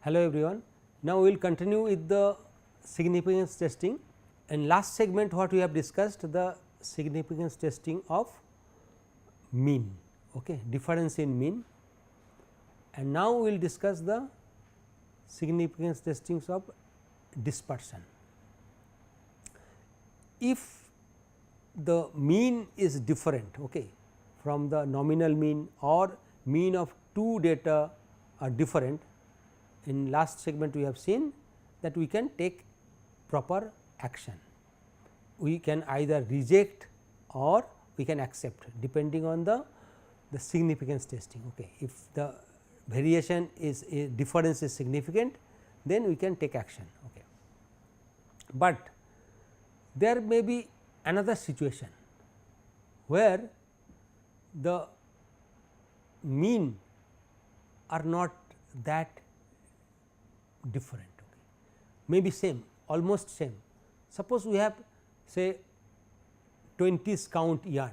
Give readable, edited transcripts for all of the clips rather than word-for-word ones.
Hello everyone. Now, we will continue with the significance testing. In last segment what we have discussed the significance testing of mean, difference in mean, and now we will discuss the significance testings of dispersion. If the mean is different from the nominal mean or mean of two data are different, in last segment we have seen that we can take proper action. We can either reject or we can accept depending on the significance testing. If the variation is difference is significant, then we can take action. But there may be another situation where the mean are not that different, maybe same, almost same. Suppose we have say 20 count yarn,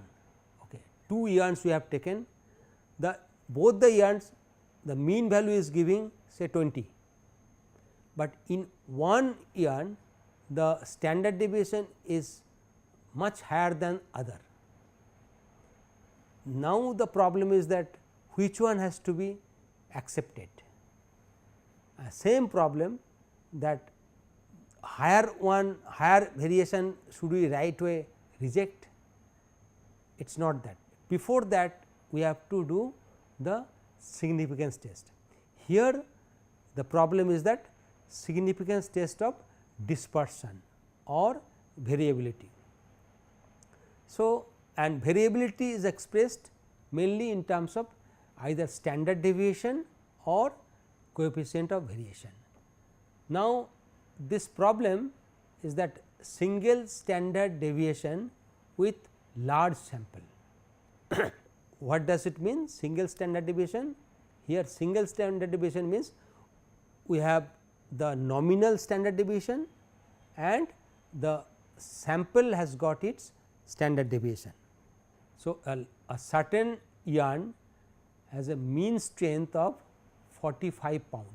2 yarns we have taken, both the yarns the mean value is giving say 20, but in one yarn the standard deviation is much higher than other. Now, the problem is that which one has to be accepted. Same problem that higher variation should we right away reject, it is not that. Before that we have to do the significance test. Here the problem is that significance test of dispersion or variability. So, and variability is expressed mainly in terms of either standard deviation or coefficient of variation. Now, this problem is that single standard deviation with large sample. What does it mean single standard deviation? Here single standard deviation means we have the nominal standard deviation and the sample has got its standard deviation. So, a certain yarn has a mean strength of 45 pound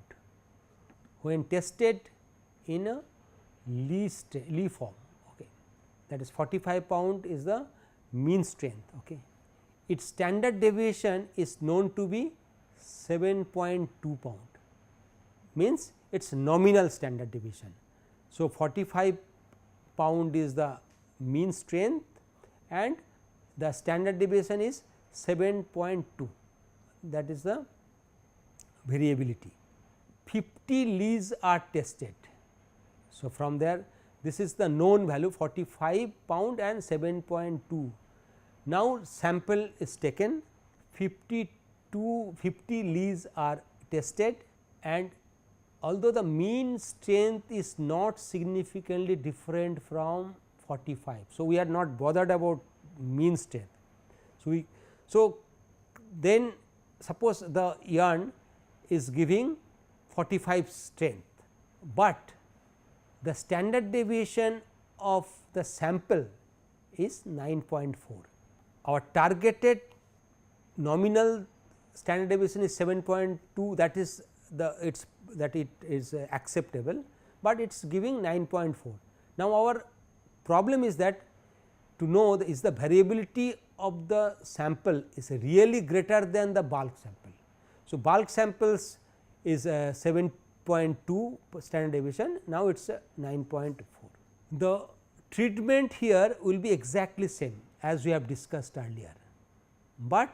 when tested in a Lee form, that is 45 pound is the mean strength. Its standard deviation is known to be 7.2 pound, means it is nominal standard deviation. So, 45 pound is the mean strength and the standard deviation is 7.2, that is the variability. 50 Lees are tested. So, from there this is the known value 45 pound and 7.2. Now, sample is taken 50 Lees are tested, and although the mean strength is not significantly different from 45. So, we are not bothered about mean strength. So, then suppose the yarn is giving 45 strength, but the standard deviation of the sample is 9.4. Our targeted nominal standard deviation is 7.2, that is it is acceptable, but it is giving 9.4. Now, our problem is that to know is the variability of the sample is really greater than the bulk sample. So, bulk samples is 7.2 standard deviation, now it is 9.4. The treatment here will be exactly same as we have discussed earlier, but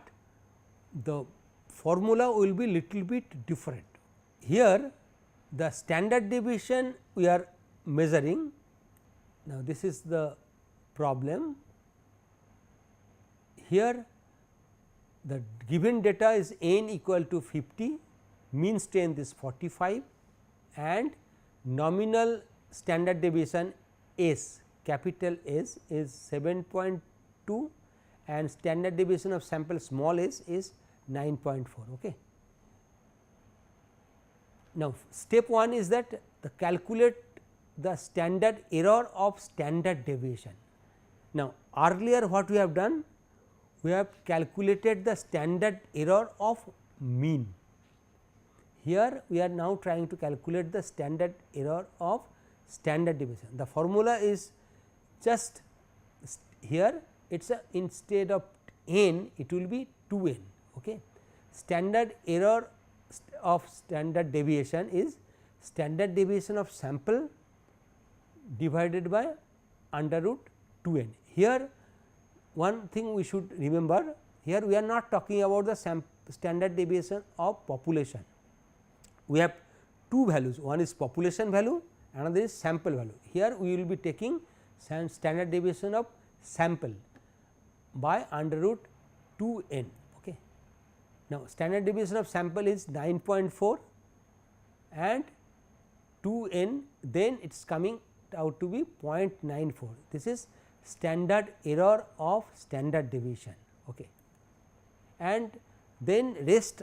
the formula will be little bit different. Here the standard deviation we are measuring. Now, this is the problem. Here the given data is n equal to 50, mean strength is 45 and nominal standard deviation S, capital S is 7.2 and standard deviation of sample small s is 9.4. Now, step 1 is that the calculate the standard error of standard deviation. Now, earlier what we have done? We have calculated the standard error of mean. here we are now trying to calculate the standard error of standard deviation. The formula is just here, it is instead of n it will be 2 n. Okay. Standard error of standard deviation is standard deviation of sample divided by under root 2 n. Here one thing we should remember, here we are not talking about the standard deviation of population. We have two values, one is population value, another is sample value. Here we will be taking standard deviation of sample by under root 2 n. Okay. Now, standard deviation of sample is 9.4 and 2 n, then it is coming out to be 0.94. This is standard error of standard deviation. Okay. And then rest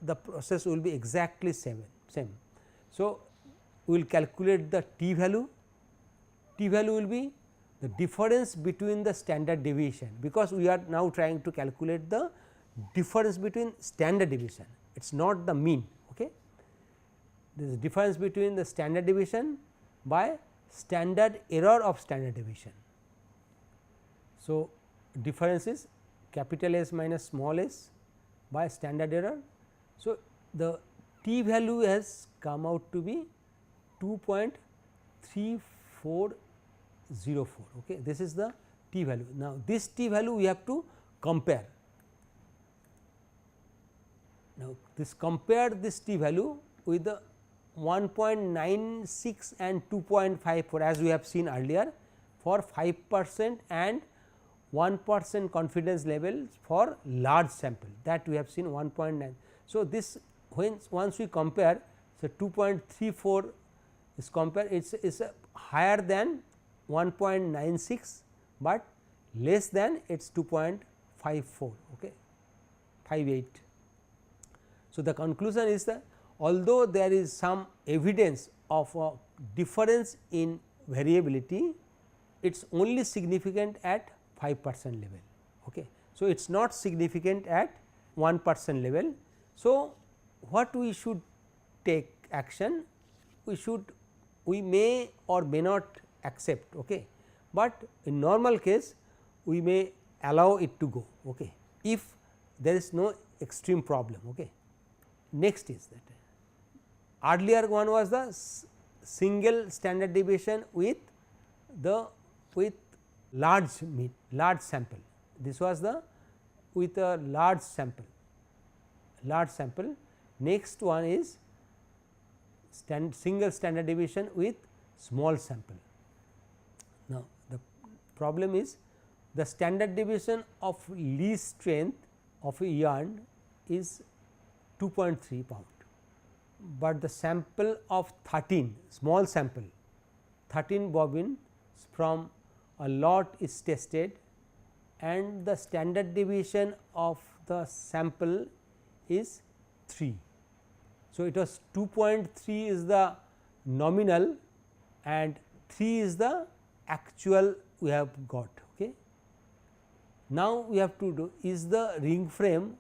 the process will be exactly same. So, we will calculate the t value. T value will be the difference between the standard deviation, because we are now trying to calculate the difference between standard deviation, it is not the mean. Okay. There is difference between the standard deviation by standard error of standard deviation. So, difference is capital S minus small s by standard error. So, the t value has come out to be 2.3404. Okay. This is the t value. Now, this t value we have to compare. Now, compare this t value with the 1.96 and 2.54 as we have seen earlier for 5% and 1% confidence level for large sample, that we have seen 1.9. So, this once we compare, so 2.34 is compared, it is higher than 1.96, but less than it is 2.54. Okay, 58. So, the conclusion is that although there is some evidence of a difference in variability, it is only significant at 5% level. Okay. So, it is not significant at 1% level. So, what we should take action, we may or may not accept, okay, but in normal case we may allow it to go, okay, if there is no extreme problem. Okay. Next is that earlier one was the single standard deviation with large sample. This was the with a large sample. Next one is single standard deviation with small sample. Now, the problem is the standard deviation of least strength of a yarn is 2.3 pound, but the sample of 13 small sample 13 bobbins from a lot is tested and the standard deviation of the sample is 3. So, it was 2.3 is the nominal and 3 is the actual we have got. Okay. Now, we have to do is the ring frame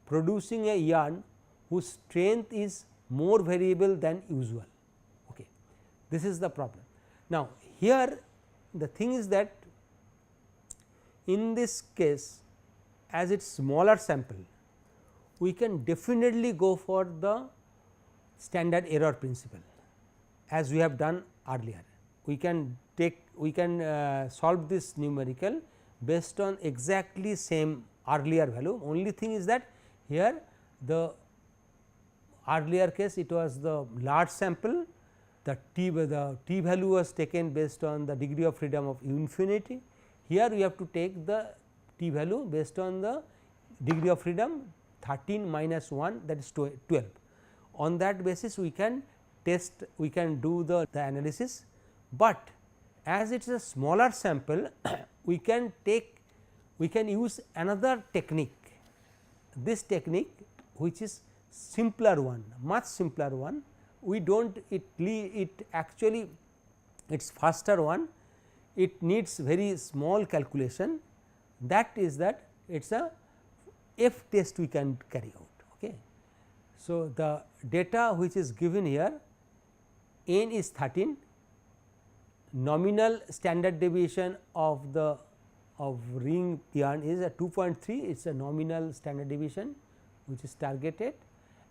producing a yarn whose strength is more variable than usual. Okay. This is the problem. Now, here the thing is that in this case, as it is smaller sample, we can definitely go for the standard error principle as we have done earlier. We can solve this numerical based on exactly same earlier value. Only thing is that here the earlier case it was the large sample, the t value was taken based on the degree of freedom of infinity. Here we have to take the t value based on the degree of freedom 13 minus 1, that is 12. On that basis we can test, we can do the analysis, but as it is a smaller sample we can use another technique. This technique which is simpler one, much simpler one, we do not it actually it is faster one, it needs very small calculation, that is that it is a F test we can carry out. Okay. So, the data which is given here, n is 13, nominal standard deviation of the ring yarn is a 2.3, it is a nominal standard deviation which is targeted,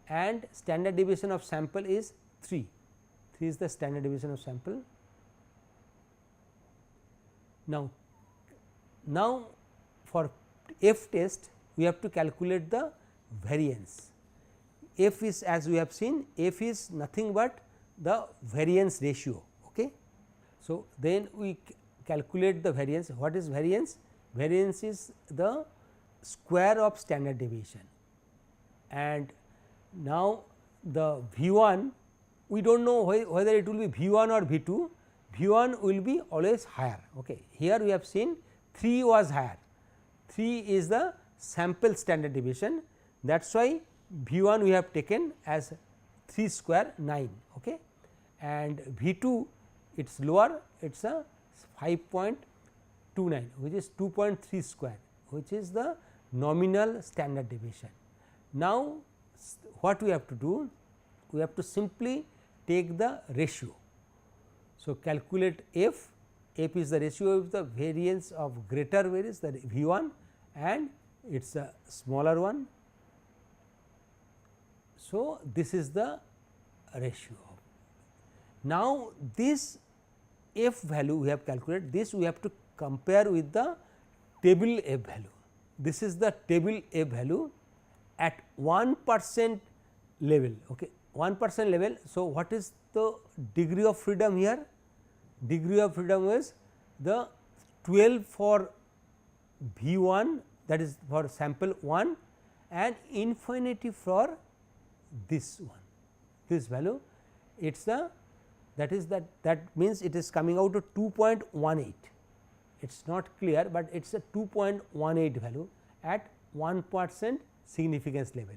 and standard deviation of sample is 3 is the standard deviation of sample. Now for F test we have to calculate the variance. F is, as we have seen, F is nothing but the variance ratio. Okay. So, then we calculate the variance. What is variance? Variance is the square of standard deviation, and now the V 1 we do not know whether it will be V 1 or V 2, V 1 will be always higher. Okay. Here we have seen 3 was higher, 3 is the sample standard deviation, that is why V 1 we have taken as 3 square 9, okay. And V 2 it is lower, it is a 5.29 which is 2.3 square, which is the nominal standard deviation. Now, what we have to do? We have to simply take the ratio. So, calculate F, F is the ratio of the variance of greater variance, that V 1, and it is a smaller one. So, this is the ratio. Now, this F value we have calculated, this we have to compare with the table F value. This is the table F value at 1% level, okay, 1% level. So, what is the degree of freedom here? Degree of freedom is the 12 for V 1, that is for sample 1, and infinity for this one, this value, it is the, that means it is coming out to 2.18. It is not clear, but it is a 2.18 value at 1% significance level.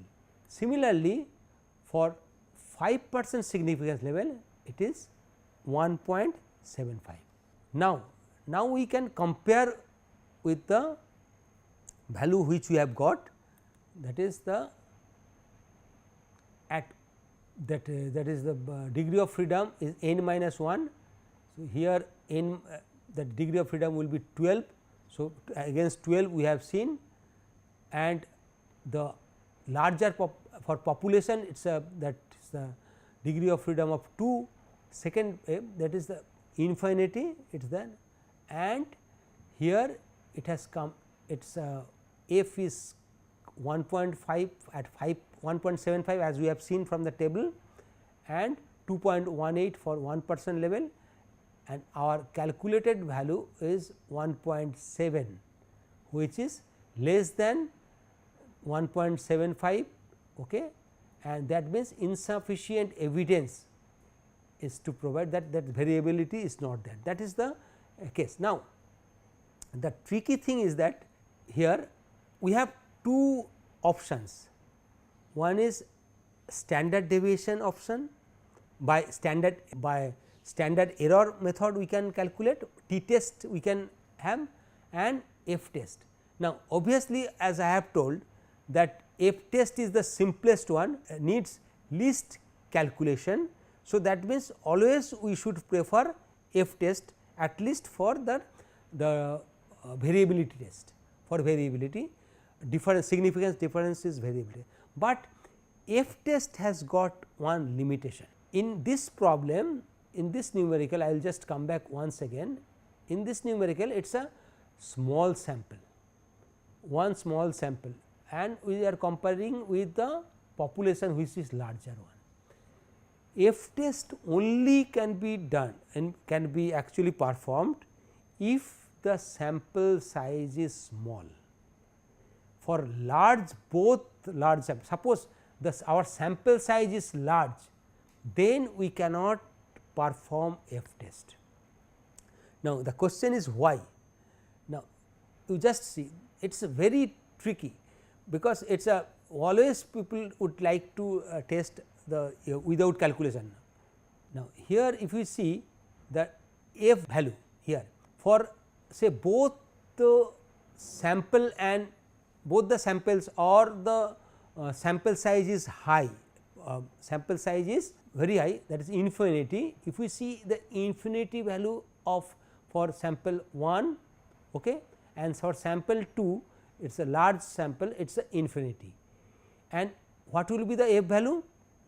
Similarly, for 5% significance level, it is 1.75. Now we can compare with the value which we have got, that is the at that is the degree of freedom is n minus 1. So, here n the degree of freedom will be 12. So, against 12 we have seen, and the larger for population it is a, that is the degree of freedom of 2, second that is the infinity, it is then, and here it has come, it is F is 1.5 at 1.75 as we have seen from the table, and 2.18 for 1% level, and our calculated value is 1.7, which is less than 1.75, okay, and that means insufficient evidence is to provide that variability is not there. That is the case. Now, the tricky thing is that here we have two options. One is standard deviation option, by standard error method we can calculate, t test we can have, and F test. Now, obviously, as I have told that F test is the simplest one, needs least calculation. So, that means always we should prefer F test, at least for the variability test. For variability, significance difference is variability, but F test has got one limitation. In this problem, in this numerical, I will just come back once again. In this numerical, it is a small sample, one small sample, and we are comparing with the population which is larger one. F test only can be done and can be actually performed if the sample size is small. For large, both large samples, suppose our sample size is large, then we cannot perform F test. Now, the question is why? Now, you just see, it is very tricky, because it is always people would like to test the without calculation. Now, here if you see the F value here for say both the sample and both the samples or the sample size is high, sample size is very high, that is infinity. If we see the infinity value of for sample 1, okay, and for sample 2 it is a large sample, it is a infinity. And what will be the f value?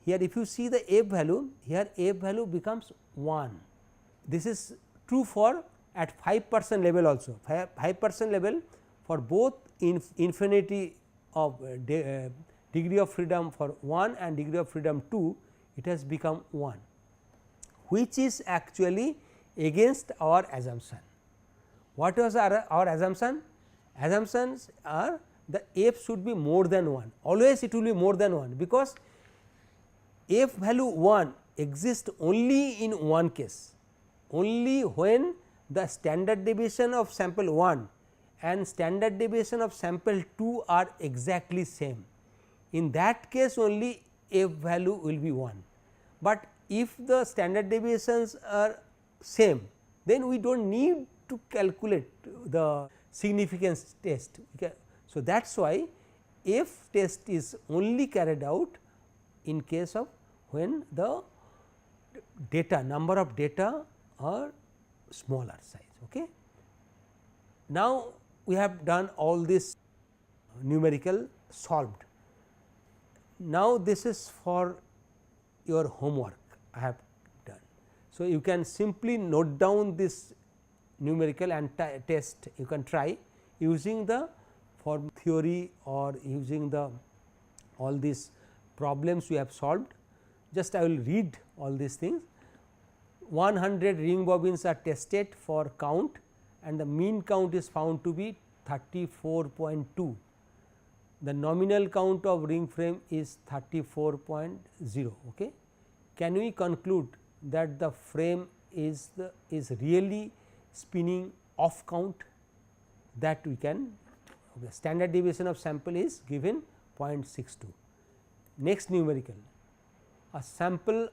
Here if you see the f value, here f value becomes 1. This is true for at 5% level also, 5% level for both infinity of degree of freedom for 1 and degree of freedom 2, it has become 1, which is actually against our assumption. What was our assumption? Assumptions are the f should be more than 1, always it will be more than 1, because f value 1 exists only in one case, only when the standard deviation of sample 1 and standard deviation of sample 2 are exactly same. In that case only f value will be 1, but if the standard deviations are same, then we do not need to calculate the significance test. So, that is why f test is only carried out in case of when the data number of data are smaller size. Okay. Now, we have done all this numerical solved. Now, this is for your homework I have done. So, you can simply note down this numerical and test, you can try using the form theory or using the all these problems we have solved. Just I will read all these things. 100 ring bobbins are tested for count and the mean count is found to be 34.2. The nominal count of ring frame is 34.0. Okay. Can we conclude that the frame is really spinning off count? That we can, okay, standard deviation of sample is given 0.62. Next numerical, a sample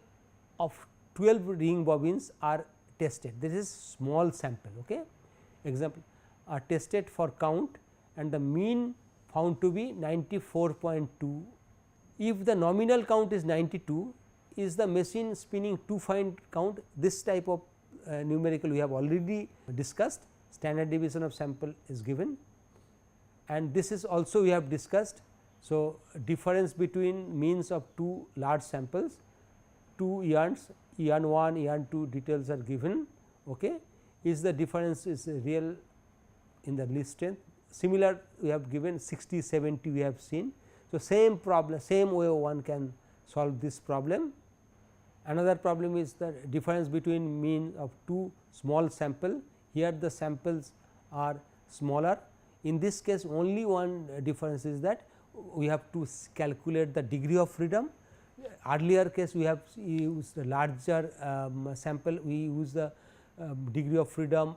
of 12 ring bobbins are tested, this is small sample. Okay. Example, are tested for count and the mean found to be 94.2. If the nominal count is 92, is the machine spinning too fine count? This type of numerical we have already discussed. Standard deviation of sample is given, and this is also we have discussed. So, difference between means of two large samples, two yarns, yarn 1, yarn 2 details are given. Okay. Is the difference is real in the least strength? Similar we have given 60, 70 we have seen. So, same problem, same way one can solve this problem. Another problem is the difference between mean of two small sample. Here the samples are smaller. In this case only one difference is that we have to calculate the degree of freedom. Earlier case we have used the larger sample, we use the degree of freedom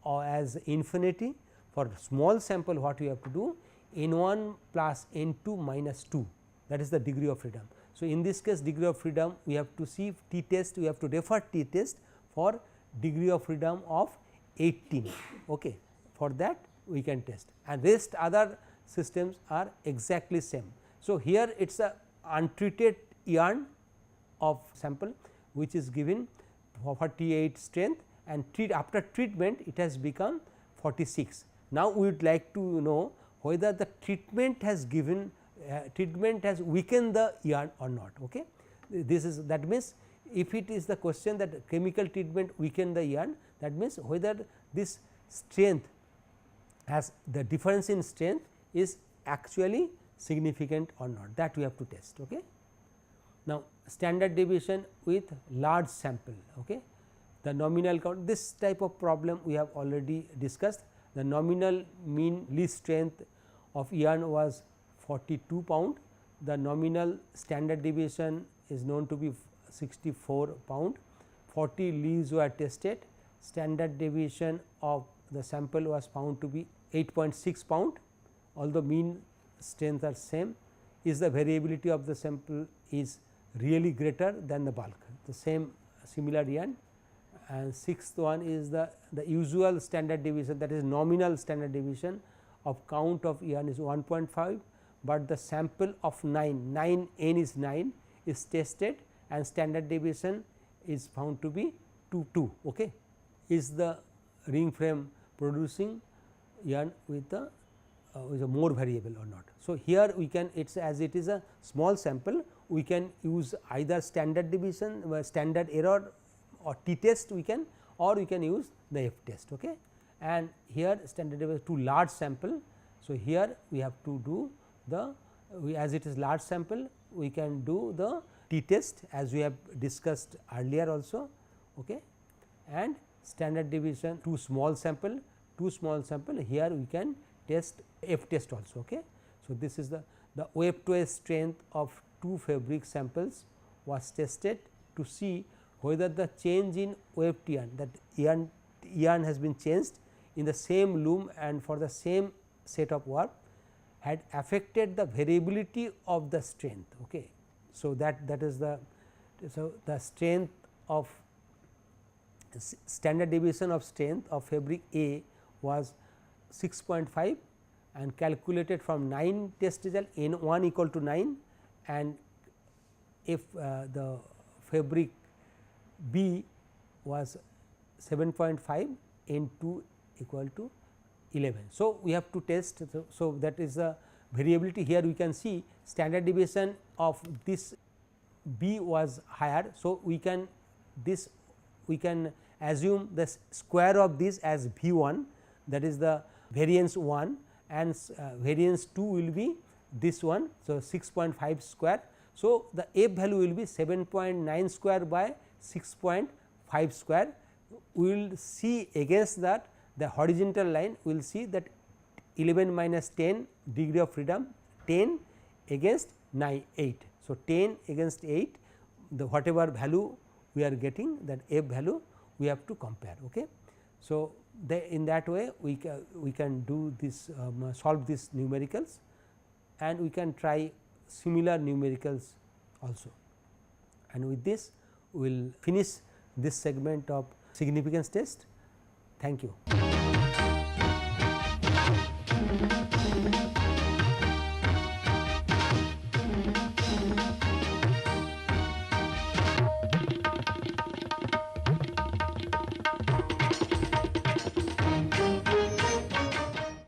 as infinity. For small sample what we have to do, n1 plus n2 minus 2, that is the degree of freedom. So, in this case degree of freedom we have to see t test, we have to refer t test for degree of freedom of 18. Okay. For that we can test, and rest other systems are exactly same. So, here it is a untreated yarn of sample which is given 48 strength, and after treatment it has become 46. Now, we would like to know whether the treatment has given treatment has weakened the yarn or not. Okay. This is, that means, if it is the question that chemical treatment weakened the yarn, that means whether this strength has the difference in strength is actually significant or not, that we have to test. Okay. Now, standard deviation with large sample. Okay. The nominal count, this type of problem we have already discussed. The nominal mean least strength of yarn was 42 pound, the nominal standard deviation is known to be 64 pound, 40 leaves were tested, standard deviation of the sample was found to be 8.6 pound, although mean strength are same. Is the variability of the sample is really greater than the bulk, the same similar yarn. And sixth one is the usual standard deviation, that is nominal standard deviation of count of yarn is 1.5, but the sample of 9 n is 9, is tested and standard deviation is found to be 2. Okay. Is the ring frame producing yarn with a more variable or not. So, here we can as it is a small sample, we can use either standard deviation, standard error or t test we can, or we can use the f test. Okay. And here standard deviation to large sample. So, here we have to do the as it is large sample, we can do the t test as we have discussed earlier also. Okay. And standard deviation to small sample, here we can test f test also. Okay. So, this is the wave to wave strength of 2 fabric samples was tested to see whether the change in weft yarn, that yarn has been changed in the same loom and for the same set of work had affected the variability of the strength. Okay. So, that is the strength of standard deviation of strength of fabric A was 6.5 and calculated from 9 test result N 1 equal to 9, and if the fabric B was 7.5, N 2 equal to 11. So, we have to test. So, that is the variability. Here we can see standard deviation of this B was higher. So, we can assume the square of this as V 1, that is the variance 1, and variance 2 will be this one. So, 6.5 square. So, the f value will be 7.9 square by 6.5 square. We will see against that the horizontal line, we will see that 11 minus 10 degree of freedom, 10 against 9 8. So, 10 against 8, the whatever value we are getting, that f value we have to compare. Okay. So, in that way we can do this solve these numericals, and we can try similar numericals also. And with this we will finish this segment of significance test. Thank you.